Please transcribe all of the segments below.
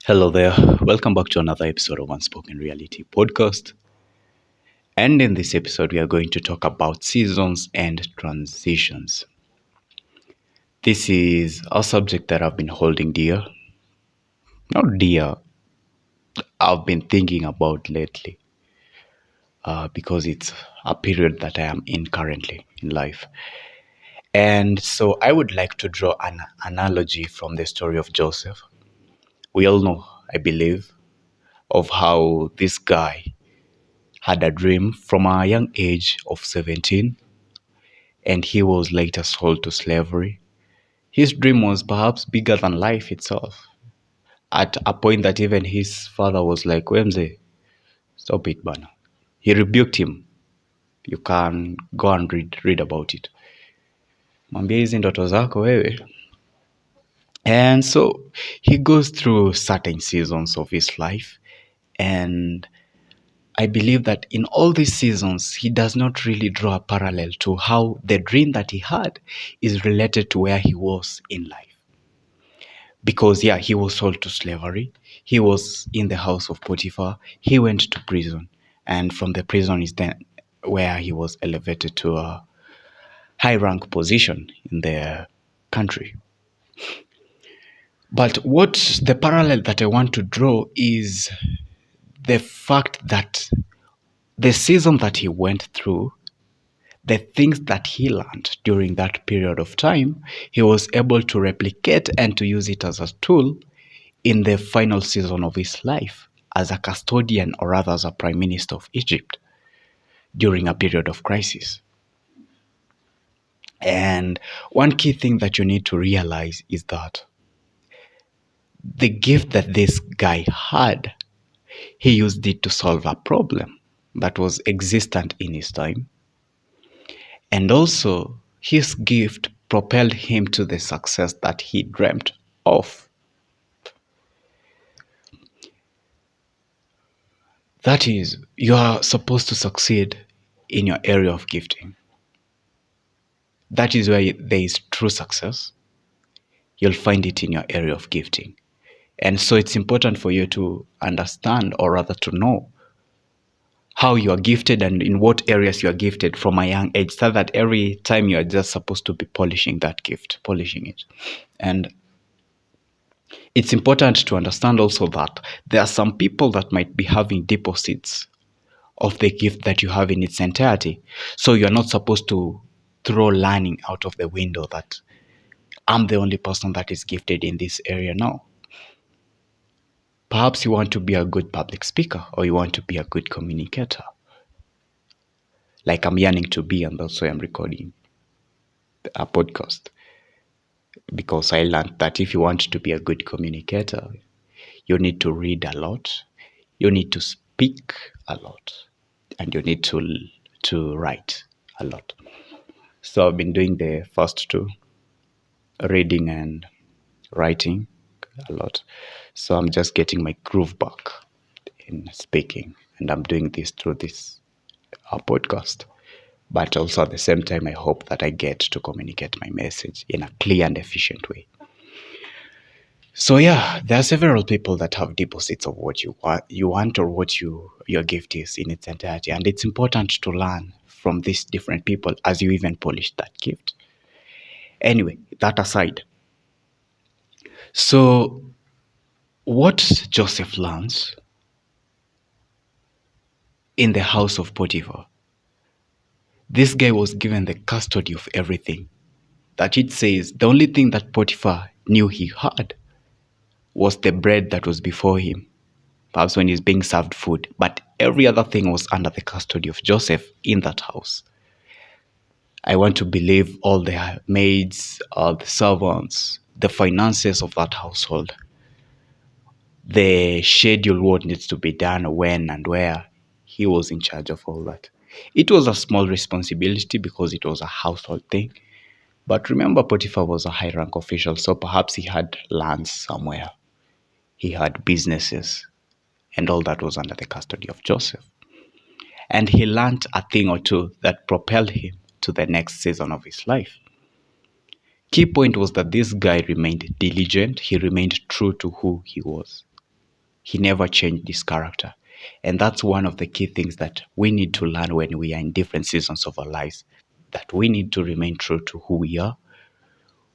Hello there. Welcome back to another episode of Unspoken Reality podcast. And in this episode, we are going to talk about seasons and transitions. This is a subject that I've been holding dear. Not dear, I've been thinking about lately because it's a period that I am in currently in life. And so I would like to draw an analogy from the story of Joseph. We all know, I believe, of how this guy had a dream from a young age of 17, and he was later sold to slavery. His dream was perhaps bigger than life itself, at a point that even his father was like, Wemze, stop it, bana. He rebuked him. You can go and read about it. Mwambie hizi ndoto zako wewe. And so he goes through certain seasons of his life, and I believe that in all these seasons, he does not really draw a parallel to how the dream that he had is related to where he was in life. Because, yeah, he was sold to slavery. He was in the house of Potiphar. He went to prison. And from the prison is then where he was elevated to a high rank position in the country. But what the parallel that I want to draw is the fact that the season that he went through, the things that he learned during that period of time, he was able to replicate and to use it as a tool in the final season of his life as a custodian, or rather as a prime minister of Egypt during a period of crisis. And one key thing that you need to realize is that the gift that this guy had, he used it to solve a problem that was existent in his time. And also, his gift propelled him to the success that he dreamt of. That is, you are supposed to succeed in your area of gifting. That is where there is true success. You'll find it in your area of gifting. And so it's important for you to understand, or rather to know, how you are gifted and in what areas you are gifted from a young age, so that every time you are just supposed to be polishing that gift, polishing it. And it's important to understand also that there are some people that might be having deposits of the gift that you have in its entirety. So you're not supposed to throw learning out of the window that I'm the only person that is gifted in this area now. Perhaps you want to be a good public speaker, or you want to be a good communicator, like I'm yearning to be, and that's why I'm recording a podcast. Because I learned that if you want to be a good communicator, you need to read a lot, you need to speak a lot, and you need to write a lot. So I've been doing the first two, reading and writing a lot. So I'm just getting my groove back in speaking, and I'm doing this through this podcast. But also at the same time, I hope that I get to communicate my message in a clear and efficient way. So yeah, there are several people that have deposits of what you want, or what your gift is in its entirety, and it's important to learn from these different people as you even polish that gift. Anyway, that aside, so what Joseph learns in the house of Potiphar, this guy was given the custody of everything. That it says the only thing that Potiphar knew he had was the bread that was before him, perhaps when he's being served food, but every other thing was under the custody of Joseph in that house. I want to believe all the maids, all the servants, the finances of that household, the schedule, what needs to be done, when and where, he was in charge of all that. It was a small responsibility because it was a household thing. But remember, Potiphar was a high rank official, so perhaps he had lands somewhere. He had businesses, and all that was under the custody of Joseph. And he learned a thing or two that propelled him to the next season of his life. Key point was that this guy remained diligent, he remained true to who he was. He never changed his character. And that's one of the key things that we need to learn when we are in different seasons of our lives, that we need to remain true to who we are.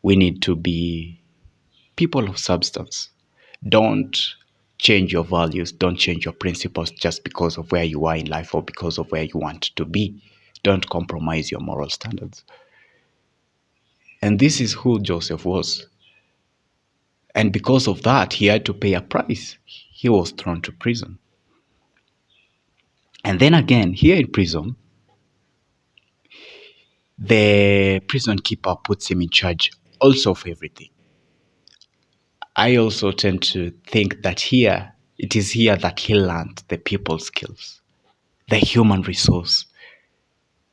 We need to be people of substance. Don't change your values, don't change your principles just because of where you are in life or because of where you want to be. Don't compromise your moral standards. And this is who Joseph was. And because of that, he had to pay a price. He was thrown to prison. And then again, here in prison, the prison keeper puts him in charge also of everything. I also tend to think that it is here that he learned the people skills, the human resource.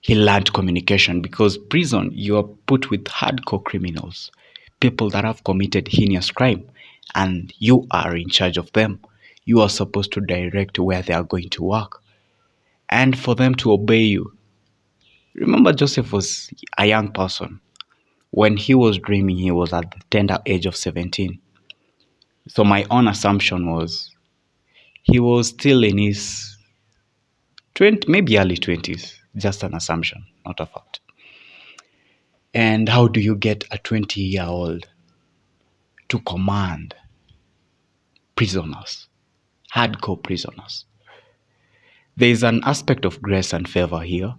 He learned communication because prison, you are put with hardcore criminals, people that have committed heinous crime, and you are in charge of them. You are supposed to direct where they are going to work and for them to obey you. Remember, Joseph was a young person. When he was dreaming, he was at the tender age of 17. So my own assumption was he was still in his 20, maybe early 20s. Just an assumption, not a fact. And how do you get a 20-year-old to command prisoners, hardcore prisoners? There is an aspect of grace and favor here.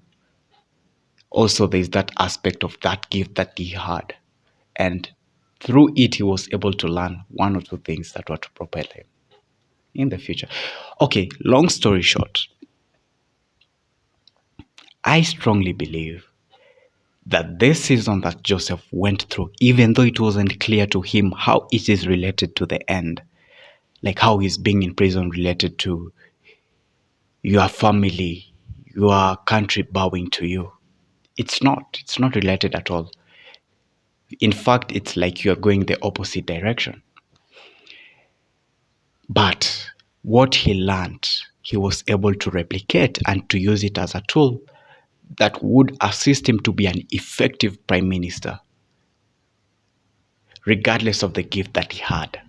Also, there is that aspect of that gift that he had. And through it, he was able to learn one or two things that were to propel him in the future. Okay, long story short, I strongly believe that this season that Joseph went through, even though it wasn't clear to him how it is related to the end, like how his being in prison related to your family, your country bowing to you. It's not related at all. In fact, it's like you're going the opposite direction. But what he learned, he was able to replicate and to use it as a tool that would assist him to be an effective prime minister, regardless of the gift that he had.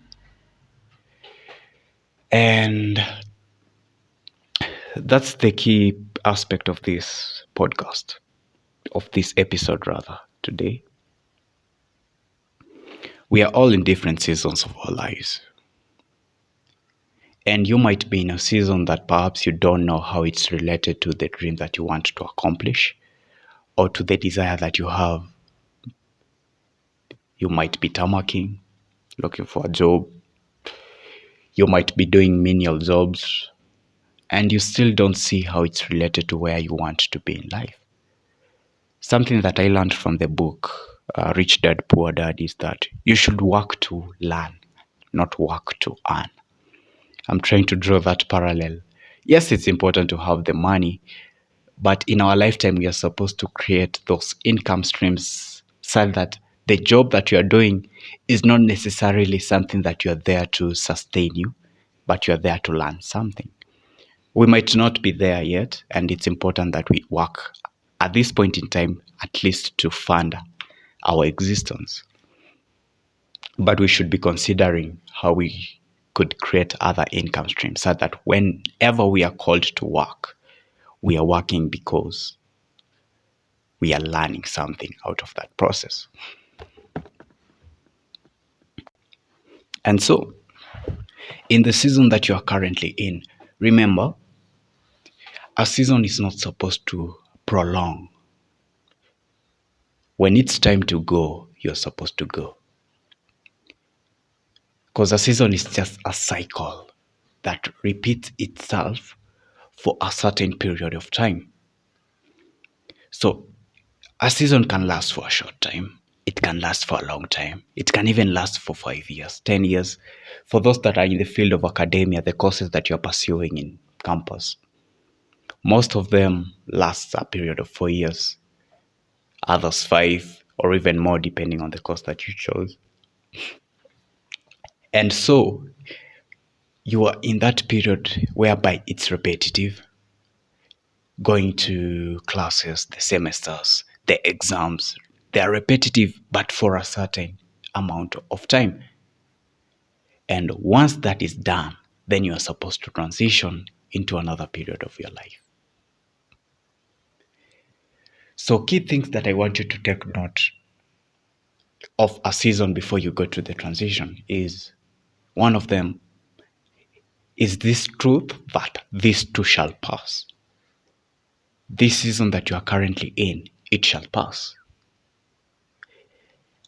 And that's the key aspect of this podcast, of this episode rather, today. We are all in different seasons of our lives. And you might be in a season that perhaps you don't know how it's related to the dream that you want to accomplish or to the desire that you have. You might be tamarking, looking for a job. You might be doing menial jobs, and you still don't see how it's related to where you want to be in life. Something that I learned from the book, Rich Dad, Poor Dad, is that you should work to learn, not work to earn. I'm trying to draw that parallel. Yes, it's important to have the money, but in our lifetime, we are supposed to create those income streams so that the job that you are doing is not necessarily something that you are there to sustain you, but you are there to learn something. We might not be there yet, and it's important that we work at this point in time, at least to fund our existence. But we should be considering how we could create other income streams so that whenever we are called to work, we are working because we are learning something out of that process. And so, in the season that you are currently in, remember, a season is not supposed to prolong. When it's time to go, you're supposed to go. Because a season is just a cycle that repeats itself for a certain period of time. So a season can last for a short time. It can last for a long time. It can even last for 5 years, 10 years. For those that are in the field of academia, the courses that you're pursuing in campus, most of them last a period of 4 years, others 5, or even more depending on the course that you chose. And so you are in that period whereby it's repetitive, going to classes, the semesters, the exams. They are repetitive, but for a certain amount of time. And once that is done, then you are supposed to transition into another period of your life. So, key things that I want you to take note of a season before you go to the transition is one of them is this truth that this too shall pass. This season that you are currently in, it shall pass.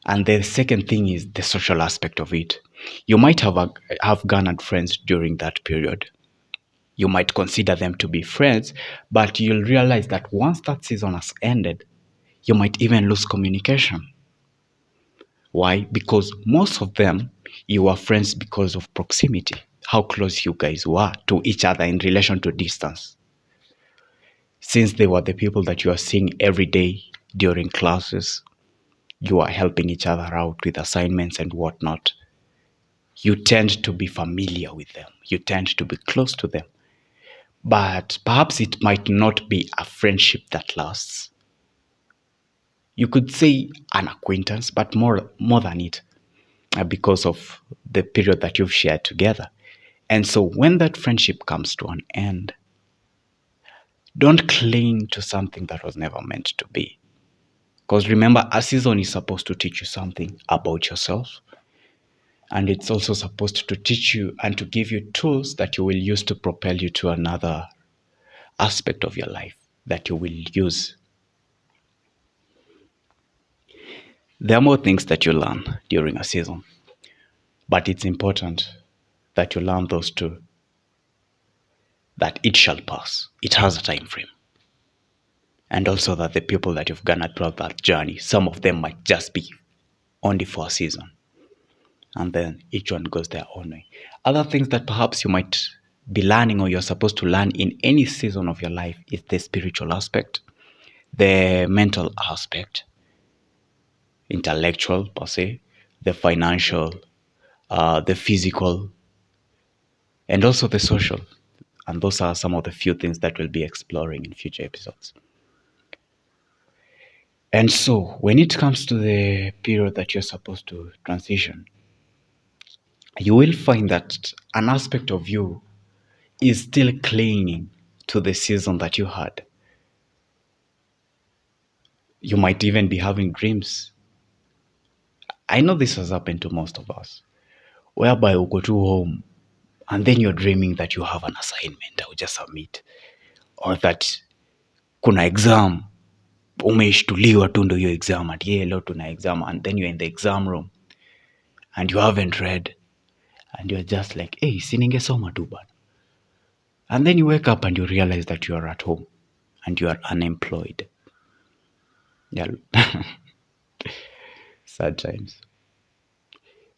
And the second thing is the social aspect of it. You might have garnered friends during that period. You might consider them to be friends, but you'll realize that once that season has ended, you might even lose communication. Why? Because most of them, you were friends because of proximity, how close you guys were to each other in relation to distance. Since they were the people that you are seeing every day during classes, you are helping each other out with assignments and whatnot. You tend to be familiar with them. You tend to be close to them. But perhaps it might not be a friendship that lasts. You could say an acquaintance, but more than it, because of the period that you've shared together. And so when that friendship comes to an end, don't cling to something that was never meant to be. Because remember, a season is supposed to teach you something about yourself. And it's also supposed to teach you and to give you tools that you will use to propel you to another aspect of your life that you will use. There are more things that you learn during a season, but it's important that you learn those too, that it shall pass. It has a time frame. And also that the people that you've garnered throughout that journey, some of them might just be only for a season. And then each one goes their own way. Other things that perhaps you might be learning or you're supposed to learn in any season of your life is the spiritual aspect, the mental aspect, intellectual per se, the financial, the physical, and also the social. And those are some of the few things that we'll be exploring in future episodes. And so, when it comes to the period that you're supposed to transition, you will find that an aspect of you is still clinging to the season that you had. You might even be having dreams. I know this has happened to most of us, whereby you go to home and then you're dreaming that you have an assignment I will just submit, or that kuna exam, umeishtuliwa tu ndo hiyo exam, at leo tuna exam, and then you're in the exam room and you haven't read and you're just like, hey, siningesoma tu bana. And then you wake up and you realize that you are at home and you are unemployed. Yeah. Sad times.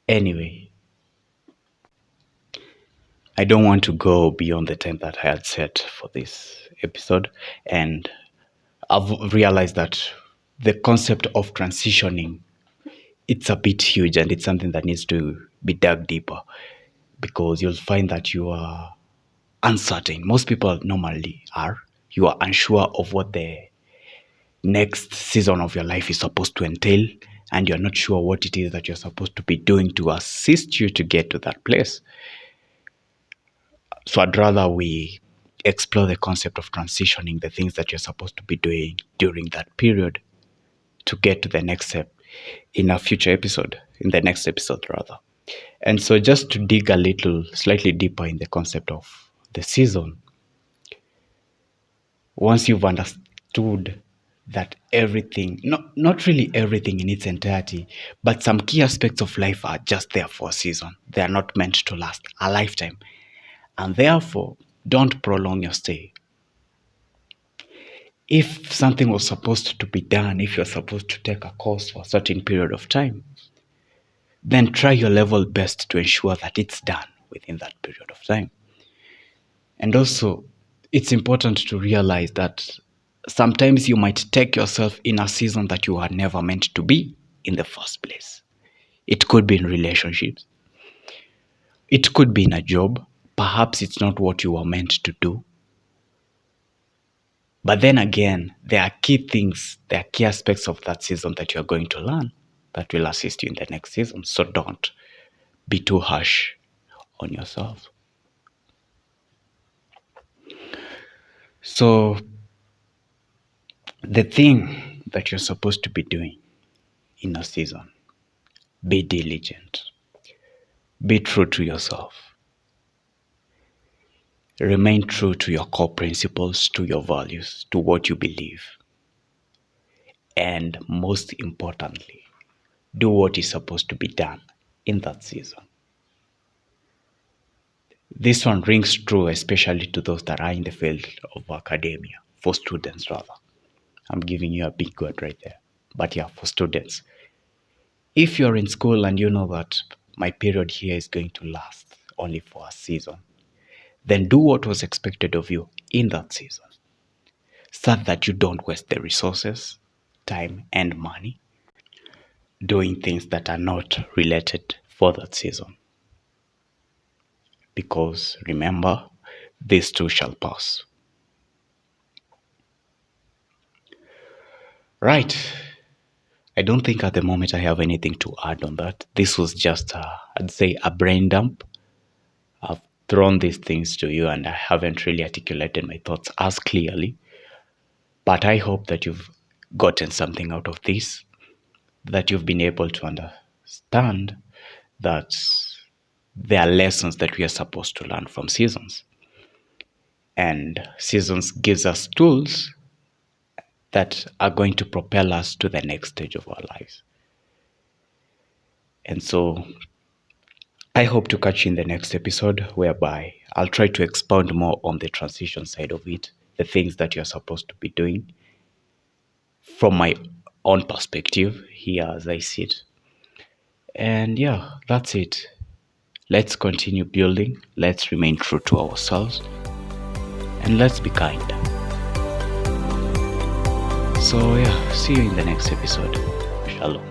Anyway, I don't want to go beyond the time that I had set for this episode. And I've realized that the concept of transitioning, it's a bit huge and it's something that needs to be dug deeper, because you'll find that you are uncertain. Most people normally are. You are unsure of what the next season of your life is supposed to entail, and you're not sure what it is that you're supposed to be doing to assist you to get to that place. So I'd rather we explore the concept of transitioning, the things that you're supposed to be doing during that period to get to the next step in a future episode, in the next episode rather. And so just to dig a little slightly deeper in the concept of the season, once you've understood that everything, not really everything in its entirety, but some key aspects of life are just there for a season. They are not meant to last a lifetime. And therefore, don't prolong your stay. If something was supposed to be done, if you're supposed to take a course for a certain period of time, then try your level best to ensure that it's done within that period of time. And also, it's important to realize that sometimes you might take yourself in a season that you are never meant to be in the first place. It could be in relationships. It could be in a job. Perhaps it's not what you were meant to do. But then again, there are key things, there are key aspects of that season that you're going to learn that will assist you in the next season. So don't be too harsh on yourself. So, the thing that you're supposed to be doing in a season, be diligent, be true to yourself, remain true to your core principles, to your values, to what you believe, and most importantly, do what is supposed to be done in that season. This one rings true especially to those that are in the field of academia, for students rather. I'm giving you a big word right there. But yeah, for students. If you're in school and you know that my period here is going to last only for a season, then do what was expected of you in that season, so that you don't waste the resources, time, and money doing things that are not related for that season. Because remember, this too shall pass. Right. I don't think at the moment I have anything to add on that. This was just, I'd say, a brain dump. I've thrown these things to you and I haven't really articulated my thoughts as clearly. But I hope that you've gotten something out of this, that you've been able to understand that there are lessons that we are supposed to learn from seasons. And seasons gives us tools that are going to propel us to the next stage of our lives. And so I hope to catch you in the next episode, whereby I'll try to expound more on the transition side of it, the things that you're supposed to be doing from my own perspective here as I see it. And yeah, that's it. Let's continue building, let's remain true to ourselves, and let's be kind. So yeah, see you in the next episode. Shalom.